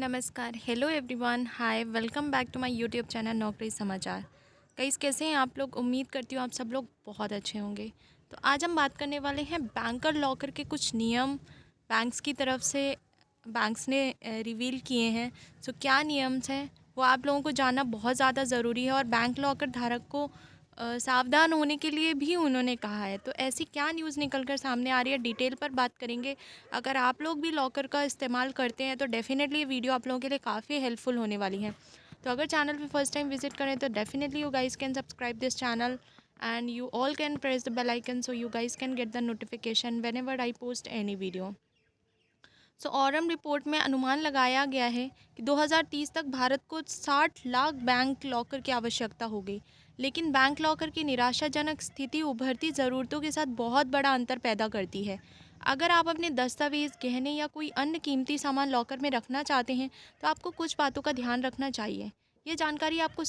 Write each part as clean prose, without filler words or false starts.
नमस्कार, hello everyone, hi, welcome back to my YouTube channel Naukri Samachar. Guys, कैसे हैं आप लोग? उम्मीद करती हूँ आप सब लोग बहुत अच्छे होंगे। तो आज हम बात करने वाले हैं बैंकर लॉकर के कुछ नियम बैंक्स की तरफ से बैंक्स ने रिवील किए हैं। सो क्या नियम्स हैं वो आप लोगों को जानना बहुत ज़्यादा ज़रूरी है और बैंक लॉकर धारक को सावधान होने के लिए भी उन्होंने कहा है। तो ऐसी क्या न्यूज़ निकल कर सामने आ रही है, डिटेल पर बात करेंगे। अगर आप लोग भी लॉकर का इस्तेमाल करते हैं तो डेफ़िनेटली ये वीडियो आप लोगों के लिए काफ़ी हेल्पफुल होने वाली है। तो अगर चैनल पे फर्स्ट टाइम विजिट करें तो definitely you guys can subscribe this channel and you all can press the bell icon so you guys can get the notification whenever I post any video. So Aurum report में अनुमान लगाया गया है कि 2030 तक भारत को 60 लाख बैंक लॉकर की आवश्यकता होगी। लेकिन बैंक लॉकर की निराशाजनक स्थिति उभरती ज़रूरतों के साथ बहुत बड़ा अंतर पैदा करती है। अगर आप अपने दस्तावेज़, गहने या कोई अन्य कीमती सामान लॉकर में रखना चाहते हैं तो आपको कुछ बातों का ध्यान रखना चाहिए। ये जानकारी आपको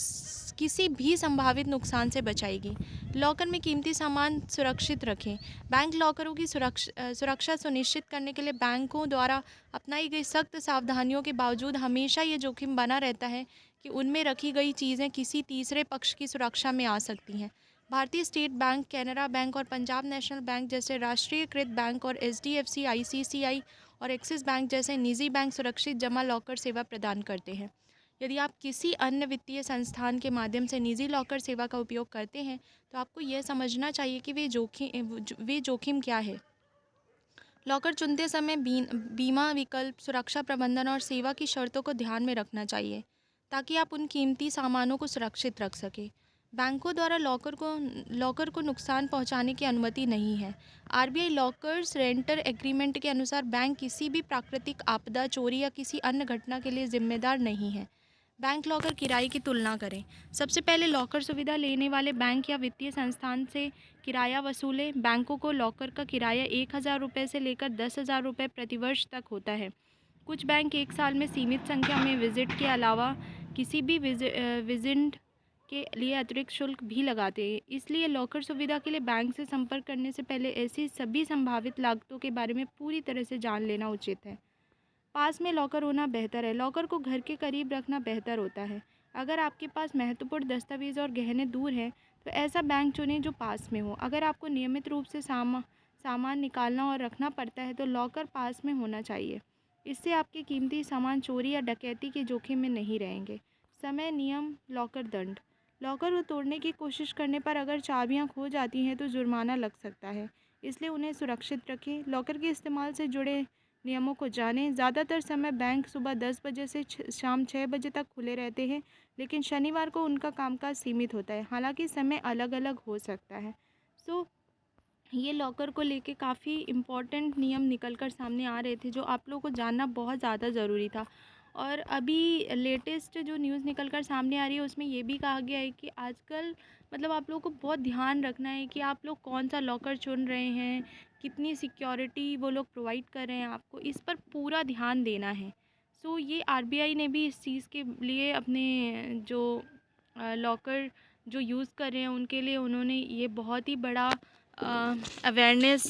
किसी भी संभावित नुकसान से बचाएगी। लॉकर में कीमती सामान सुरक्षित रखें। बैंक लॉकरों की सुरक्षा सुनिश्चित करने के लिए बैंकों द्वारा अपनाई गई सख्त सावधानियों के बावजूद हमेशा ये जोखिम बना रहता है कि उनमें रखी गई चीज़ें किसी तीसरे पक्ष की सुरक्षा में आ सकती हैं। भारतीय स्टेट बैंक, कैनरा बैंक और पंजाब नेशनल बैंक जैसे राष्ट्रीयकृत बैंक और एचडीएफसी, आईसीआईसीआई और एक्सिस बैंक जैसे निजी बैंक सुरक्षित जमा लॉकर सेवा प्रदान करते हैं। यदि आप किसी अन्य वित्तीय संस्थान के माध्यम से निजी लॉकर सेवा का उपयोग करते हैं तो आपको यह समझना चाहिए कि वे जोखिम क्या है। लॉकर चुनते समय बीमा विकल्प, सुरक्षा प्रबंधन और सेवा की शर्तों को ध्यान में रखना चाहिए ताकि आप उन कीमती सामानों को सुरक्षित रख सकें। बैंकों द्वारा लॉकर को नुकसान पहुंचाने की अनुमति नहीं है। आरबीआई लॉकर्स रेंटर एग्रीमेंट के अनुसार बैंक किसी भी प्राकृतिक आपदा, चोरी या किसी अन्य घटना के लिए जिम्मेदार नहीं है। बैंक लॉकर किराए की तुलना करें। सबसे पहले लॉकर सुविधा लेने वाले बैंक या वित्तीय संस्थान से किराया वसूलें। बैंकों को लॉकर का किराया 1,000 रुपये से लेकर 10,000 रुपये प्रतिवर्ष तक होता है। कुछ बैंक एक साल में सीमित संख्या में विजिट के अलावा किसी भी विजिट के लिए अतिरिक्त शुल्क भी लगाते हैं। इसलिए लॉकर सुविधा के लिए बैंक से संपर्क करने से पहले ऐसी सभी संभावित लागतों के बारे में पूरी तरह से जान लेना उचित है। पास में लॉकर होना बेहतर है। लॉकर को घर के करीब रखना बेहतर होता है। अगर आपके पास महत्वपूर्ण दस्तावेज़ और गहने दूर हैं तो ऐसा बैंक चुनें जो पास में हो। अगर आपको नियमित रूप से सामान निकालना और रखना पड़ता है तो लॉकर पास में होना चाहिए। इससे आपके कीमती सामान चोरी या डकैती के जोखिम में नहीं रहेंगे। समय, नियम, लॉकर दंड। लॉकर को तोड़ने की कोशिश करने पर अगर चाबियां खो जाती हैं तो जुर्माना लग सकता है, इसलिए उन्हें सुरक्षित रखें। लॉकर के इस्तेमाल से जुड़े नियमों को जानें। ज़्यादातर समय बैंक सुबह 10 बजे से शाम 6 बजे तक खुले रहते हैं, लेकिन शनिवार को उनका कामकाज सीमित होता है। हालांकि समय अलग अलग हो सकता है। सो ये लॉकर को लेके काफ़ी इम्पोर्टेंट नियम निकल कर सामने आ रहे थे जो आप लोगों को जानना बहुत ज़्यादा ज़रूरी था। और अभी लेटेस्ट जो न्यूज़ निकल कर सामने आ रही है उसमें ये भी कहा गया है कि आजकल मतलब आप लोगों को बहुत ध्यान रखना है कि आप लोग कौन सा लॉकर चुन रहे हैं, कितनी सिक्योरिटी वो लोग प्रोवाइड कर रहे हैं, आपको इस पर पूरा ध्यान देना है। सो ये आरबीआई ने भी इस चीज़ के लिए अपने जो लॉकर जो यूज़ कर रहे हैं उनके लिए उन्होंने ये बहुत ही बड़ा अवेयरनेस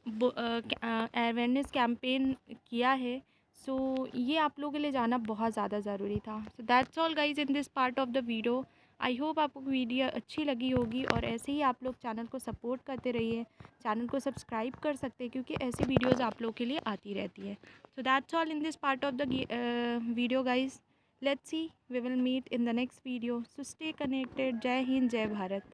अवेयरनेस कैंपेन किया है। सो ये आप लोगों के लिए जानना बहुत ज़्यादा ज़रूरी था। सो that's all guys in this part of the video. I hope आपको वीडियो अच्छी लगी होगी और ऐसे ही आप लोग चैनल को सपोर्ट करते रहिए। चैनल को सब्सक्राइब कर सकते हैं क्योंकि ऐसी वीडियोज़ आप लोग के लिए आती रहती है। So that's all in this part of the video guys. Let's see we will meet in the next video. So stay connected. जय हिंद, जय भारत।